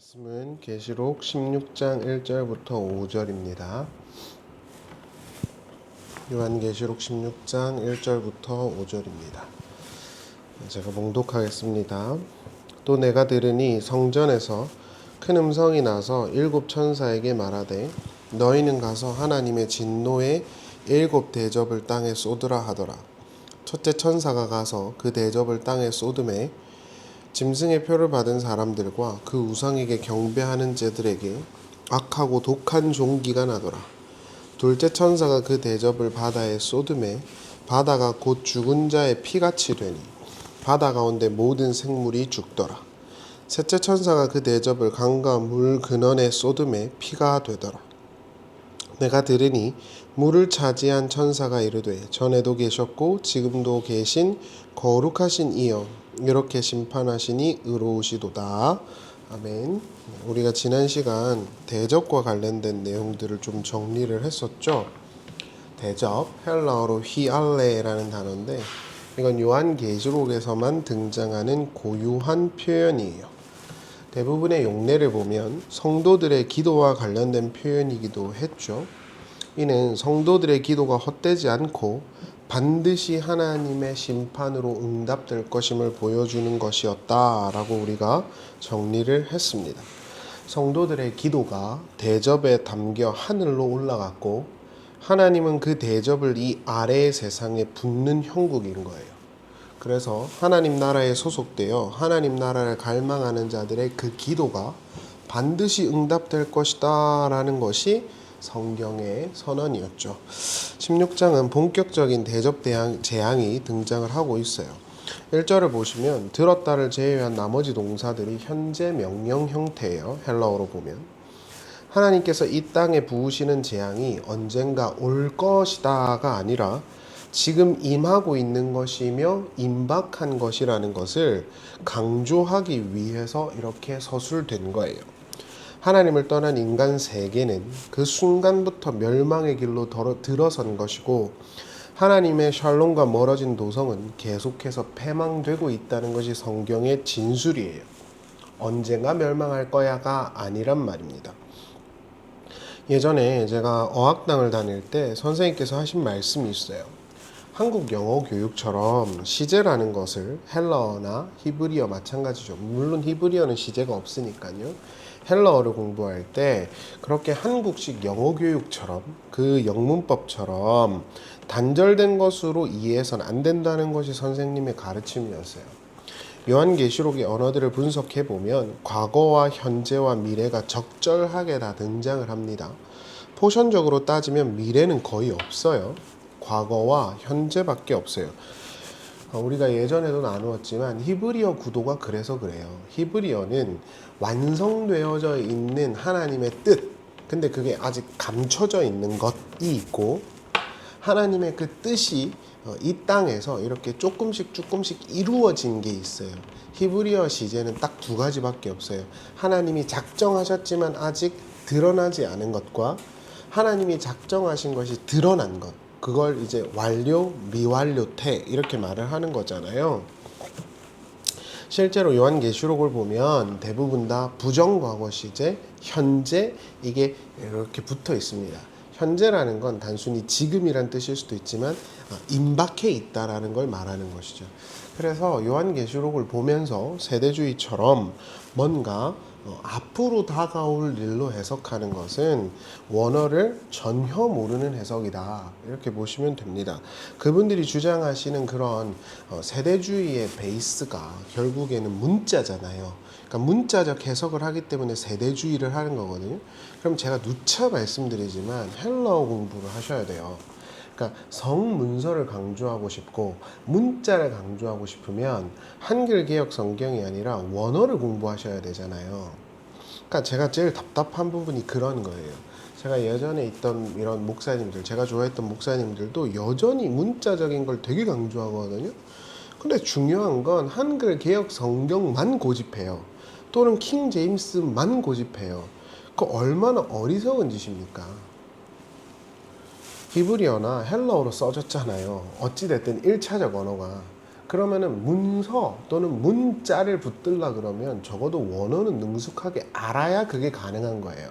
말씀은 계시록 16장 1절부터 5절입니다. 요한계시록 16장 1절부터 5절입니다. 제가 봉독하겠습니다. 또 내가 들으니 성전에서 큰 음성이 나서 일곱 천사에게 말하되 너희는 가서 하나님의 진노의 일곱 대접을 땅에 쏟으라 하더라. 첫째 천사가 가서 그 대접을 땅에 쏟음에 짐승의 표를 받은 사람들과 그 우상에게 경배하는 자들에게 악하고 독한 종기가 나더라. 둘째 천사가 그 대접을 바다에 쏟음에 바다가 곧 죽은 자의 피같이 되니 바다 가운데 모든 생물이 죽더라. 셋째 천사가 그 대접을 강과 물 근원에 쏟음에 피가 되더라. 내가 들으니 물을 차지한 천사가 이르되 전에도 계셨고 지금도 계신 거룩하신 이여 이렇게 심판하시니 의로우시도다. 아멘. 우리가 지난 시간 대접과 관련된 내용들을 좀 정리를 했었죠. 대접, 헬라어로 휘알레라는 단어인데 이건 요한계시록에서만 등장하는 고유한 표현이에요. 대부분의 용례를 보면 성도들의 기도와 관련된 표현이기도 했죠. 이는 성도들의 기도가 헛되지 않고 반드시 하나님의 심판으로 응답될 것임을 보여주는 것이었다라고 우리가 정리를 했습니다. 성도들의 기도가 대접에 담겨 하늘로 올라갔고 하나님은 그 대접을 이 아래의 세상에 붓는 형국인 거예요. 그래서 하나님 나라에 소속되어 하나님 나라를 갈망하는 자들의 그 기도가 반드시 응답될 것이다 라는 것이 성경의 선언이었죠. 16장은 본격적인 대접 재앙이 등장을 하고 있어요. 1절을 보시면 들었다를 제외한 나머지 동사들이 현재 명령 형태예요. 헬라어로 보면 하나님께서 이 땅에 부으시는 재앙이 언젠가 올 것이다가 아니라 지금 임하고 있는 것이며 임박한 것이라는 것을 강조하기 위해서 이렇게 서술된 거예요. 하나님을 떠난 인간 세계는 그 순간부터 멸망의 길로 들어선 것이고 하나님의 샬롬과 멀어진 도성은 계속해서 패망되고 있다는 것이 성경의 진술이에요. 언젠가 멸망할 거야가 아니란 말입니다. 예전에 제가 어학당을 다닐 때 선생님께서 하신 말씀이 있어요. 한국 영어 교육처럼 시제라는 것을 헬라어나 히브리어 마찬가지죠. 물론 히브리어는 시제가 없으니까요. 헬라어를 공부할 때 그렇게 한국식 영어 교육처럼 그 영문법처럼 단절된 것으로 이해해서는 안 된다는 것이 선생님의 가르침이었어요. 요한계시록의 언어들을 분석해 보면 과거와 현재와 미래가 적절하게 다 등장을 합니다. 포션적으로 따지면 미래는 거의 없어요. 과거와 현재밖에 없어요. 우리가 예전에도 나누었지만 히브리어 구도가 그래서 그래요. 히브리어는 완성되어져 있는 하나님의 뜻, 근데 그게 아직 감춰져 있는 것이 있고 하나님의 그 뜻이 이 땅에서 이렇게 조금씩 이루어진 게 있어요. 히브리어 시제는 딱 두 가지밖에 없어요. 하나님이 작정하셨지만 아직 드러나지 않은 것과 하나님이 작정하신 것이 드러난 것. 그걸 이제 완료, 미완료태 이렇게 말을 하는 거잖아요. 실제로 요한계시록을 보면 대부분 다 부정과거 시제, 현재 이게 이렇게 붙어 있습니다. 현재라는 건 단순히 지금이란 뜻일 수도 있지만 임박해 있다라는 걸 말하는 것이죠. 그래서 요한계시록을 보면서 세대주의처럼 뭔가 앞으로 다가올 일로 해석하는 것은 원어를 전혀 모르는 해석이다 이렇게 보시면 됩니다. 그분들이 주장하시는 그런 세대주의의 베이스가 결국에는 문자잖아요. 그러니까 문자적 해석을 하기 때문에 세대주의를 하는 거거든요. 그럼 제가 누차 말씀드리지만 헬라어 공부를 하셔야 돼요. 그러니까 성문서를 강조하고 싶고 문자를 강조하고 싶으면 한글 개역 성경이 아니라 원어를 공부하셔야 되잖아요. 그러니까 제가 제일 답답한 부분이 그런 거예요. 제가 예전에 있던 이런 목사님들, 제가 좋아했던 목사님들도 여전히 문자적인 걸 되게 강조하거든요. 근데 중요한 건 한글 개역 성경만 고집해요. 또는 킹 제임스만 고집해요. 그 얼마나 어리석은 짓입니까? 히브리어나 헬라어로 써졌잖아요. 어찌됐든 1차적 언어가. 그러면은 문서 또는 문자를 붙들라 그러면 적어도 원어는 능숙하게 알아야 그게 가능한 거예요.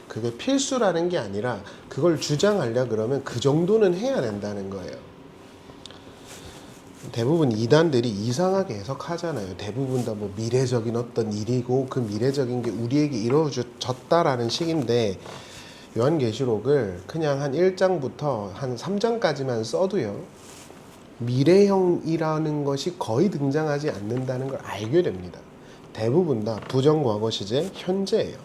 그게 필수라는 게 아니라 그걸 주장하려 그러면 그 정도는 해야 된다는 거예요. 대부분 이단들이 이상하게 해석하잖아요. 대부분 다 뭐 미래적인 어떤 일이고 그 미래적인 게 우리에게 이루어졌다라는 식인데, 요한계시록을 그냥 한 1장부터 한 3장까지만 써도요, 미래형이라는 것이 거의 등장하지 않는다는 걸 알게 됩니다. 대부분 다 부정과거 시제 현재예요.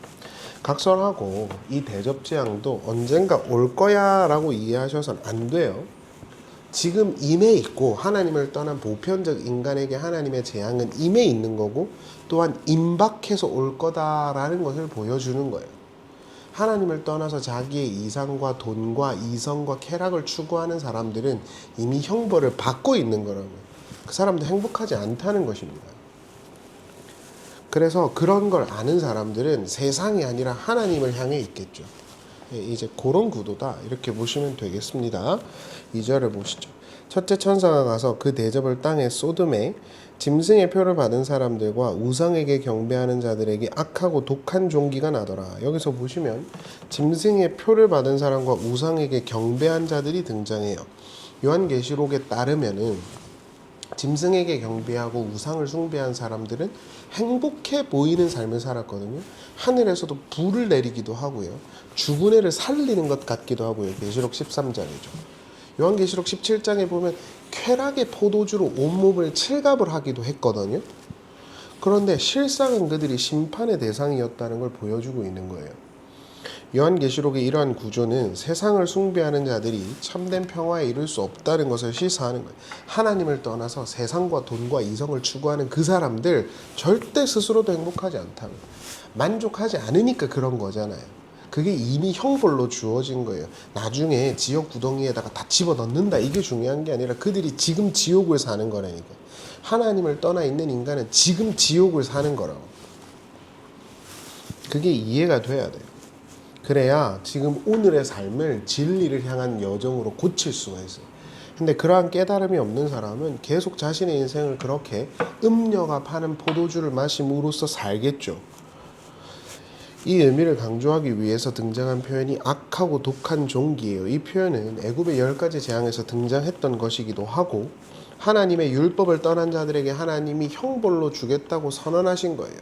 각설하고 이 대접재앙도 언젠가 올 거야 라고 이해하셔서는 안 돼요. 지금 임해 있고, 하나님을 떠난 보편적 인간에게 하나님의 재앙은 임해 있는 거고, 또한 임박해서 올 거다라는 것을 보여주는 거예요. 하나님을 떠나서 자기의 이상과 돈과 이성과 쾌락을 추구하는 사람들은 이미 형벌을 받고 있는 거라면 그 사람도 행복하지 않다는 것입니다. 그래서 그런 걸 아는 사람들은 세상이 아니라 하나님을 향해 있겠죠. 이제 그런 구도다 이렇게 보시면 되겠습니다. 2절을 보시죠. 첫째 천사가 가서 그 대접을 땅에 쏟음에 짐승의 표를 받은 사람들과 우상에게 경배하는 자들에게 악하고 독한 종기가 나더라. 여기서 보시면 짐승의 표를 받은 사람과 우상에게 경배한 자들이 등장해요. 요한계시록에 따르면은 짐승에게 경배하고 우상을 숭배한 사람들은 행복해 보이는 삶을 살았거든요. 하늘에서도 불을 내리기도 하고요. 죽은 애를 살리는 것 같기도 하고요. 계시록 13장이죠. 요한계시록 17장에 보면 쾌락의 포도주로 온몸을 칠갑을 하기도 했거든요. 그런데 실상은 그들이 심판의 대상이었다는 걸 보여주고 있는 거예요. 요한계시록의 이러한 구조는 세상을 숭배하는 자들이 참된 평화에 이를 수 없다는 것을 시사하는 거예요. 하나님을 떠나서 세상과 돈과 이성을 추구하는 그 사람들 절대 스스로도 행복하지 않다는 거예요. 만족하지 않으니까 그런 거잖아요. 그게 이미 형벌로 주어진 거예요. 나중에 지옥 구덩이에다가 다 집어넣는다 이게 중요한 게 아니라 그들이 지금 지옥을 사는 거라니까. 하나님을 떠나 있는 인간은 지금 지옥을 사는 거라고. 그게 이해가 돼야 돼요. 그래야 지금 오늘의 삶을 진리를 향한 여정으로 고칠 수가 있어요. 근데 그러한 깨달음이 없는 사람은 계속 자신의 인생을 그렇게 음녀가 파는 포도주를 마심으로써 살겠죠. 이 의미를 강조하기 위해서 등장한 표현이 악하고 독한 종기예요. 이 표현은 애굽의 10가지 재앙에서 등장했던 것이기도 하고, 하나님의 율법을 떠난 자들에게 하나님이 형벌로 주겠다고 선언하신 거예요.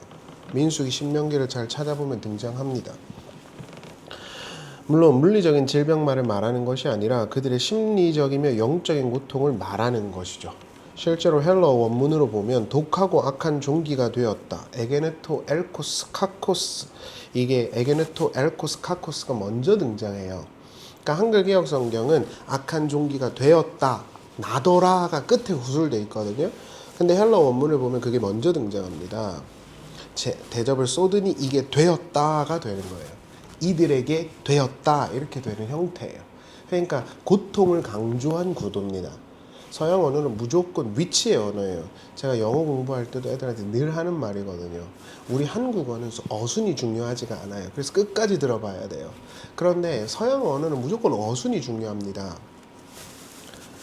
민수기 신명기를 잘 찾아보면 등장합니다. 물론 물리적인 질병만을 말하는 것이 아니라 그들의 심리적이며 영적인 고통을 말하는 것이죠. 실제로 헬러 원문으로 보면 독하고 악한 종기가 되었다. 에게네토 엘코스 카코스, 이게 에게네토 엘코스 카코스가 먼저 등장해요. 그러니까 한글 개역 성경은 악한 종기가 되었다, 나더라가 끝에 후술돼 있거든요. 근데 헬러 원문을 보면 그게 먼저 등장합니다. 대접을 쏟으니 이게 되었다가 되는 거예요. 이들에게 되었다 이렇게 되는 형태예요. 그러니까 고통을 강조한 구도입니다. 서양 언어는 무조건 위치의 언어예요. 제가 영어 공부할 때도 애들한테 늘 하는 말이거든요. 우리 한국어는 어순이 중요하지가 않아요. 그래서 끝까지 들어봐야 돼요. 그런데 서양 언어는 무조건 어순이 중요합니다.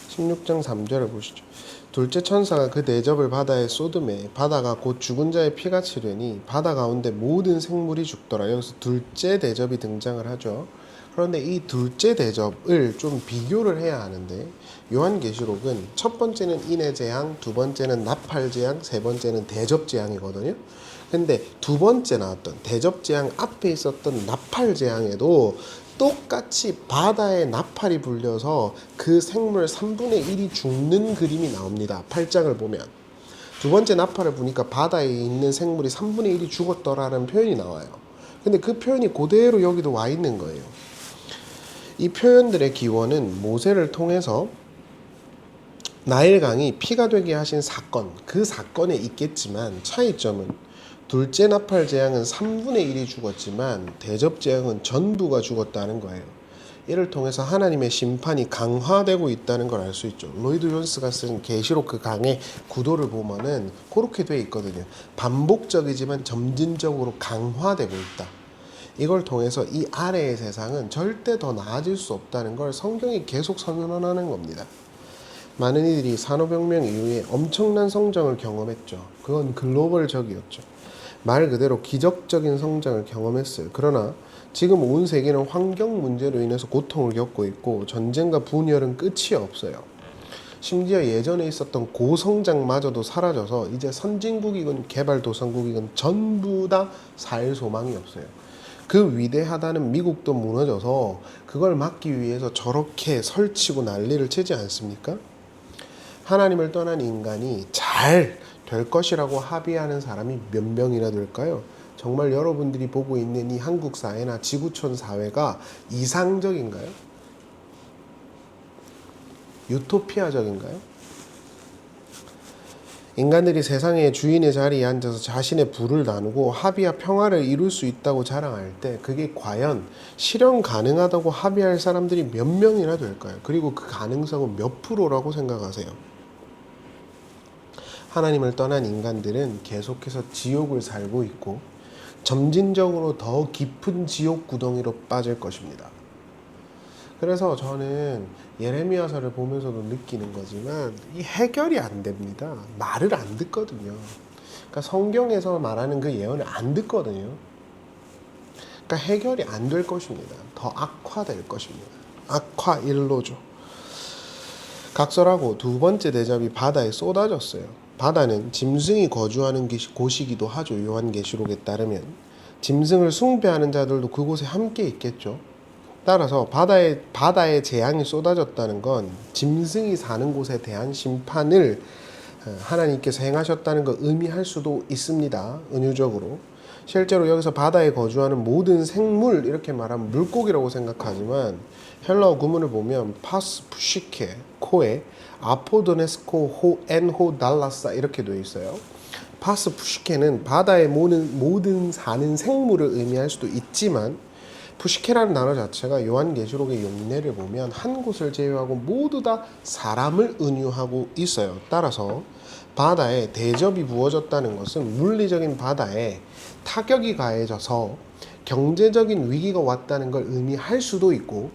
16장 3절을 보시죠. 둘째 천사가 그 대접을 바다에 쏟음에 바다가 곧 죽은 자의 피가 치르니 바다 가운데 모든 생물이 죽더라. 여기서 둘째 대접이 등장을 하죠. 그런데 이 둘째 대접을 좀 비교를 해야 하는데, 요한계시록은 첫 번째는 인의 재앙, 두 번째는 나팔 재앙, 세 번째는 대접 재앙이거든요. 근데 두 번째 나왔던 대접 재앙 앞에 있었던 나팔 재앙에도 똑같이 바다에 나팔이 불려서 그 생물 3분의 1이 죽는 그림이 나옵니다. 8장을 보면. 두 번째 나팔을 보니까 바다에 있는 생물이 3분의 1이 죽었더라는 표현이 나와요. 근데 그 표현이 그대로 여기도 와 있는 거예요. 이 표현들의 기원은 모세를 통해서 나일강이 피가 되게 하신 사건, 그 사건에 있겠지만 차이점은 둘째 나팔 재앙은 3분의 1이 죽었지만 대접 재앙은 전부가 죽었다는 거예요. 이를 통해서 하나님의 심판이 강화되고 있다는 걸 알 수 있죠. 로이드 존스가 쓴 계시록 그 강의 구도를 보면은 그렇게 돼 있거든요. 반복적이지만 점진적으로 강화되고 있다. 이걸 통해서 이 아래의 세상은 절대 더 나아질 수 없다는 걸 성경이 계속 선언하는 겁니다. 많은 이들이 산업혁명 이후에 엄청난 성장을 경험했죠. 그건 글로벌적이었죠. 말 그대로 기적적인 성장을 경험했어요. 그러나 지금 온 세계는 환경 문제로 인해서 고통을 겪고 있고 전쟁과 분열은 끝이 없어요. 심지어 예전에 있었던 고성장마저도 사라져서 이제 선진국이건 개발도상국이건 전부 다 살 소망이 없어요. 그 위대하다는 미국도 무너져서 그걸 막기 위해서 저렇게 설치고 난리를 치지 않습니까? 하나님을 떠난 인간이 잘 될 것이라고 합의하는 사람이 몇 명이나 될까요? 정말 여러분들이 보고 있는 이 한국 사회나 지구촌 사회가 이상적인가요? 유토피아적인가요? 인간들이 세상의 주인의 자리에 앉아서 자신의 부를 나누고 합의와 평화를 이룰 수 있다고 자랑할 때 그게 과연 실현 가능하다고 합의할 사람들이 몇 명이나 될까요? 그리고 그 가능성은 몇 프로라고 생각하세요? 하나님을 떠난 인간들은 계속해서 지옥을 살고 있고 점진적으로 더 깊은 지옥 구덩이로 빠질 것입니다. 그래서 저는 예레미야서를 보면서도 느끼는 거지만 이 해결이 안 됩니다. 말을 안 듣거든요. 그러니까 성경에서 말하는 그 예언을 안 듣거든요. 그러니까 해결이 안 될 것입니다. 더 악화될 것입니다. 악화 일로죠. 각설하고 두 번째 대접이 바다에 쏟아졌어요. 바다는 짐승이 거주하는 곳이기도 하죠. 요한계시록에 따르면 짐승을 숭배하는 자들도 그곳에 함께 있겠죠. 따라서 바다에 재앙이 쏟아졌다는 건 짐승이 사는 곳에 대한 심판을 하나님께서 행하셨다는 걸 의미할 수도 있습니다. 은유적으로. 실제로 여기서 바다에 거주하는 모든 생물 이렇게 말하면 물고기라고 생각하지만 헬라어 구문을 보면 파스 푸시케 코에 아포도네스코 호 엔호 달라사 이렇게 되어 있어요. 파스 푸시케는 바다의 모든 사는 생물을 의미할 수도 있지만 푸시케라는 단어 자체가 요한계시록의 용례를 보면 한 곳을 제외하고 모두 다 사람을 은유하고 있어요. 따라서 바다에 대접이 부어졌다는 것은 물리적인 바다에 타격이 가해져서 경제적인 위기가 왔다는 걸 의미할 수도 있고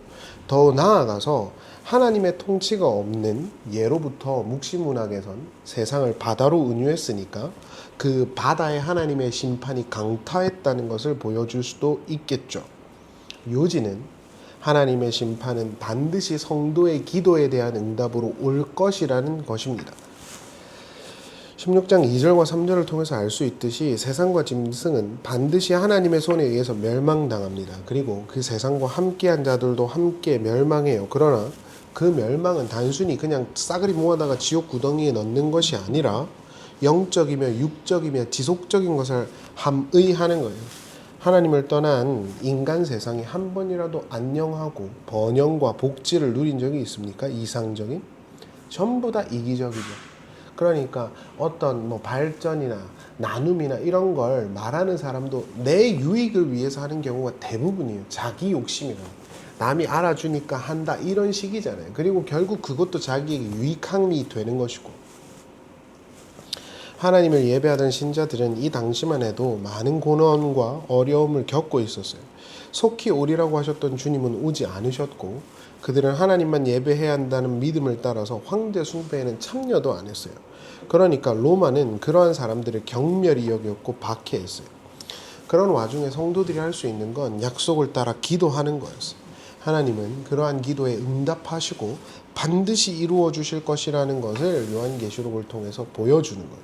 더 나아가서 하나님의 통치가 없는 예로부터 묵시문학에선 세상을 바다로 은유했으니까 그 바다에 하나님의 심판이 강타했다는 것을 보여줄 수도 있겠죠. 요지는 하나님의 심판은 반드시 성도의 기도에 대한 응답으로 올 것이라는 것입니다. 16장 2절과 3절을 통해서 알 수 있듯이 세상과 짐승은 반드시 하나님의 손에 의해서 멸망당합니다. 그리고 그 세상과 함께한 자들도 함께 멸망해요. 그러나 그 멸망은 단순히 그냥 싸그리 모아다가 지옥 구덩이에 넣는 것이 아니라 영적이며 육적이며 지속적인 것을 함의하는 거예요. 하나님을 떠난 인간 세상이 한 번이라도 안녕하고 번영과 복지를 누린 적이 있습니까? 이상적인? 전부 다 이기적이죠. 그러니까 어떤 발전이나 나눔이나 이런 걸 말하는 사람도 내 유익을 위해서 하는 경우가 대부분이에요. 자기 욕심이라. 남이 알아주니까 한다 이런 식이잖아요. 그리고 결국 그것도 자기에게 유익함이 되는 것이고 하나님을 예배하던 신자들은 이 당시만 해도 많은 고난과 어려움을 겪고 있었어요. 속히 오리라고 하셨던 주님은 오지 않으셨고 그들은 하나님만 예배해야 한다는 믿음을 따라서 황제 숭배에는 참여도 안 했어요. 그러니까 로마는 그러한 사람들을 경멸히 여겼고 박해했어요. 그런 와중에 성도들이 할 수 있는 건 약속을 따라 기도하는 거였어요. 하나님은 그러한 기도에 응답하시고 반드시 이루어 주실 것이라는 것을 요한계시록을 통해서 보여주는 거예요.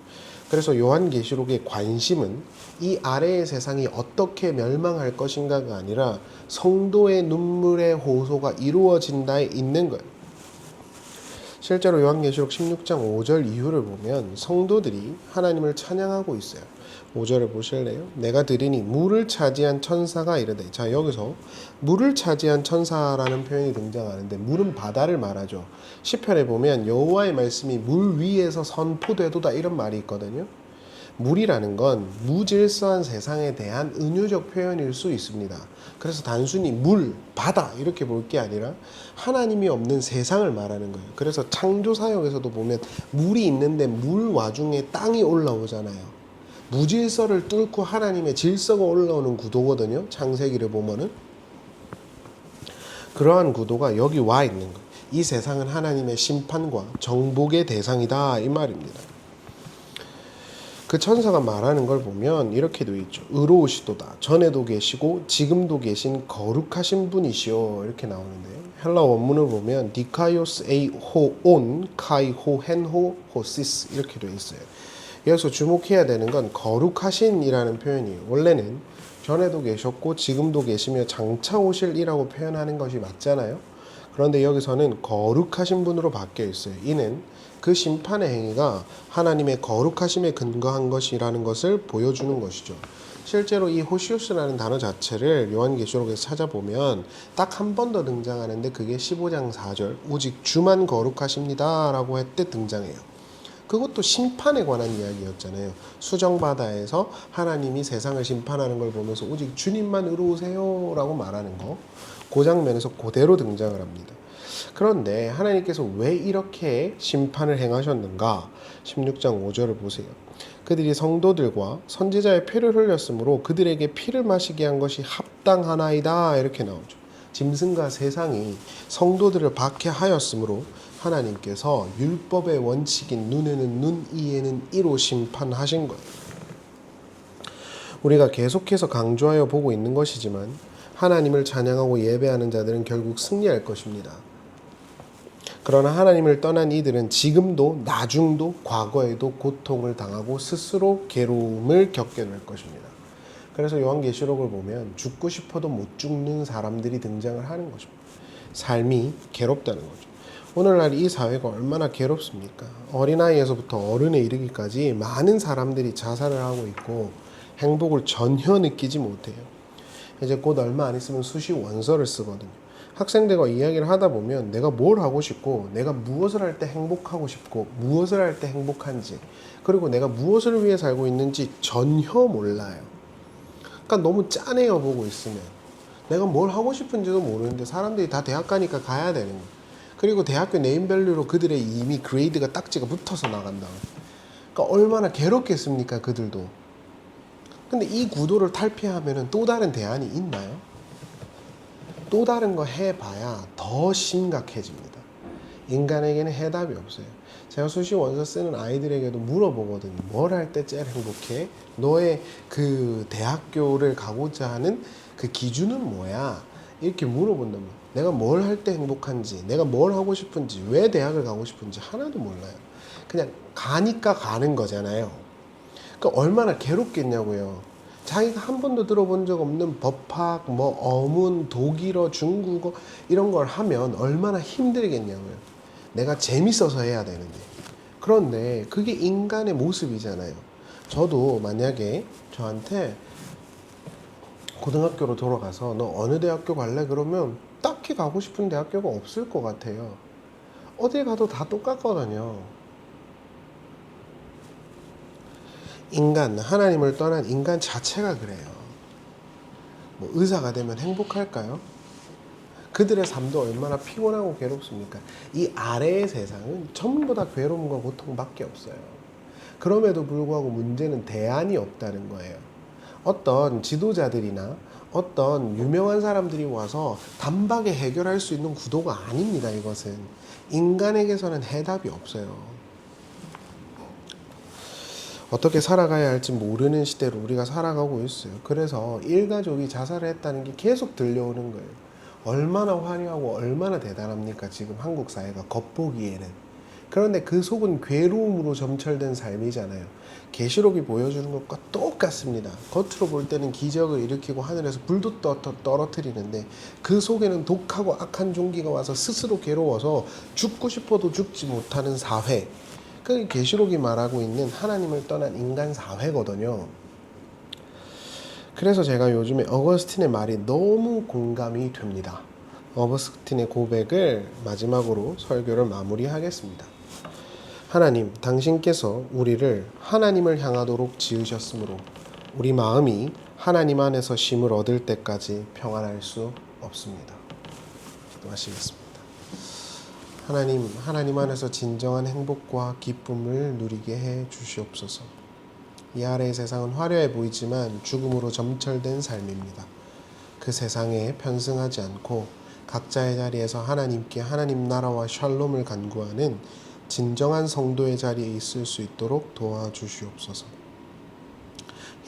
그래서 요한계시록의 관심은 이 아래의 세상이 어떻게 멸망할 것인가가 아니라 성도의 눈물의 호소가 이루어진다에 있는 거예요. 실제로 요한계시록 16장 5절 이후를 보면 성도들이 하나님을 찬양하고 있어요. 5절을 보실래요? 내가 들으니 물을 차지한 천사가 이르되. 자, 여기서 물을 차지한 천사라는 표현이 등장하는데 물은 바다를 말하죠. 시편에 보면 여호와의 말씀이 물 위에서 선포되도다 이런 말이 있거든요. 물이라는 건 무질서한 세상에 대한 은유적 표현일 수 있습니다. 그래서 단순히 물, 바다 이렇게 볼 게 아니라 하나님이 없는 세상을 말하는 거예요. 그래서 창조 사역에서도 보면 물이 있는데 물 와중에 땅이 올라오잖아요. 무질서를 뚫고 하나님의 질서가 올라오는 구도거든요. 창세기를 보면은 그러한 구도가 여기 와 있는 거예요. 이 세상은 하나님의 심판과 정복의 대상이다 이 말입니다. 그 천사가 말하는 걸 보면 이렇게 되어 있죠. 의로우시도다. 전에도 계시고 지금도 계신 거룩하신 분이시오. 이렇게 나오는데요. 헬라 원문을 보면 디카이오스 에이 호온 카이 호헨호 호시스 이렇게 되어 있어요. 여기서 주목해야 되는 건 거룩하신이라는 표현이에요. 원래는 전에도 계셨고 지금도 계시며 장차 오실이라고 표현하는 것이 맞잖아요. 그런데 여기서는 거룩하신 분으로 바뀌어 있어요. 이는 그 심판의 행위가 하나님의 거룩하심에 근거한 것이라는 것을 보여주는 것이죠. 실제로 이 호시우스라는 단어 자체를 요한계시록에서 찾아보면 딱 한 번 더 등장하는데 그게 15장 4절 오직 주만 거룩하십니다 라고 할 때 등장해요. 그것도 심판에 관한 이야기였잖아요. 수정바다에서 하나님이 세상을 심판하는 걸 보면서 오직 주님만 의로우세요 라고 말하는 거, 그 장면에서 그대로 등장을 합니다. 그런데 하나님께서 왜 이렇게 심판을 행하셨는가? 16장 5절을 보세요. 그들이 성도들과 선지자의 피를 흘렸으므로 그들에게 피를 마시게 한 것이 합당하나이다 이렇게 나오죠. 짐승과 세상이 성도들을 박해하였으므로 하나님께서 율법의 원칙인 눈에는 눈, 이에는 이로 심판하신 거예요. 우리가 계속해서 강조하여 보고 있는 것이지만 하나님을 찬양하고 예배하는 자들은 결국 승리할 것입니다. 그러나 하나님을 떠난 이들은 지금도 나중도 과거에도 고통을 당하고 스스로 괴로움을 겪게 될 것입니다. 그래서 요한계시록을 보면 죽고 싶어도 못 죽는 사람들이 등장을 하는 거죠. 삶이 괴롭다는 거죠. 오늘날 이 사회가 얼마나 괴롭습니까? 어린아이에서부터 어른에 이르기까지 많은 사람들이 자살을 하고 있고 행복을 전혀 느끼지 못해요. 이제 곧 얼마 안 있으면 수시 원서를 쓰거든요. 학생들과 이야기를 하다 보면 내가 뭘 하고 싶고 내가 무엇을 할 때 행복하고 싶고 무엇을 할 때 행복한지 그리고 내가 무엇을 위해 살고 있는지 전혀 몰라요. 그러니까 너무 짠해요. 보고 있으면 내가 뭘 하고 싶은지도 모르는데 사람들이 다 대학 가니까 가야 되는 거예요. 그리고 대학교 네임밸류로 그들의 이미 그레이드가 딱지가 붙어서 나간다. 그러니까 얼마나 괴롭겠습니까 그들도. 근데 이 구도를 탈피하면 또 다른 대안이 있나요? 또 다른 거 해봐야 더 심각해집니다. 인간에게는 해답이 없어요. 제가 수시 원서 쓰는 아이들에게도 물어보거든요. 뭘 할 때 제일 행복해? 너의 그 대학교를 가고자 하는 그 기준은 뭐야? 이렇게 물어본단 말이에요. 내가 뭘 할 때 행복한지, 내가 뭘 하고 싶은지, 왜 대학을 가고 싶은지 하나도 몰라요. 그냥 가니까 가는 거잖아요. 그러니까 얼마나 괴롭겠냐고요. 자기가 한 번도 들어본 적 없는 법학, 어문, 독일어, 중국어 이런 걸 하면 얼마나 힘들겠냐고요. 내가 재밌어서 해야 되는데. 그런데 그게 인간의 모습이잖아요. 저도 만약에 저한테 고등학교로 돌아가서 너 어느 대학교 갈래? 그러면 딱히 가고 싶은 대학교가 없을 것 같아요. 어딜 가도 다 똑같거든요. 인간, 하나님을 떠난 인간 자체가 그래요. 의사가 되면 행복할까요? 그들의 삶도 얼마나 피곤하고 괴롭습니까? 이 아래의 세상은 전부 다 괴로움과 고통밖에 없어요. 그럼에도 불구하고 문제는 대안이 없다는 거예요. 어떤 지도자들이나 어떤 유명한 사람들이 와서 단박에 해결할 수 있는 구도가 아닙니다. 이것은 인간에게서는 해답이 없어요. 어떻게 살아가야 할지 모르는 시대로 우리가 살아가고 있어요. 그래서 일가족이 자살을 했다는 게 계속 들려오는 거예요. 얼마나 화려하고 얼마나 대단합니까? 지금 한국 사회가 겉보기에는. 그런데 그 속은 괴로움으로 점철된 삶이잖아요. 계시록이 보여주는 것과 똑같습니다. 겉으로 볼 때는 기적을 일으키고 하늘에서 불도 떨어뜨리는데 그 속에는 독하고 악한 종기가 와서 스스로 괴로워서 죽고 싶어도 죽지 못하는 사회. 그 계시록이 말하고 있는 하나님을 떠난 인간 사회거든요. 그래서 제가 요즘에 어거스틴의 말이 너무 공감이 됩니다. 어거스틴의 고백을 마지막으로 설교를 마무리하겠습니다. 하나님, 당신께서 우리를 하나님을 향하도록 지으셨으므로 우리 마음이 하나님 안에서 쉼을 얻을 때까지 평안할 수 없습니다. 기도하시겠습니다. 하나님 안에서 진정한 행복과 기쁨을 누리게 해 주시옵소서. 이 아래의 세상은 화려해 보이지만 죽음으로 점철된 삶입니다. 그 세상에 편승하지 않고 각자의 자리에서 하나님께 하나님 나라와 샬롬을 간구하는 진정한 성도의 자리에 있을 수 있도록 도와주시옵소서.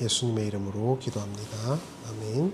예수님의 이름으로 기도합니다. 아멘.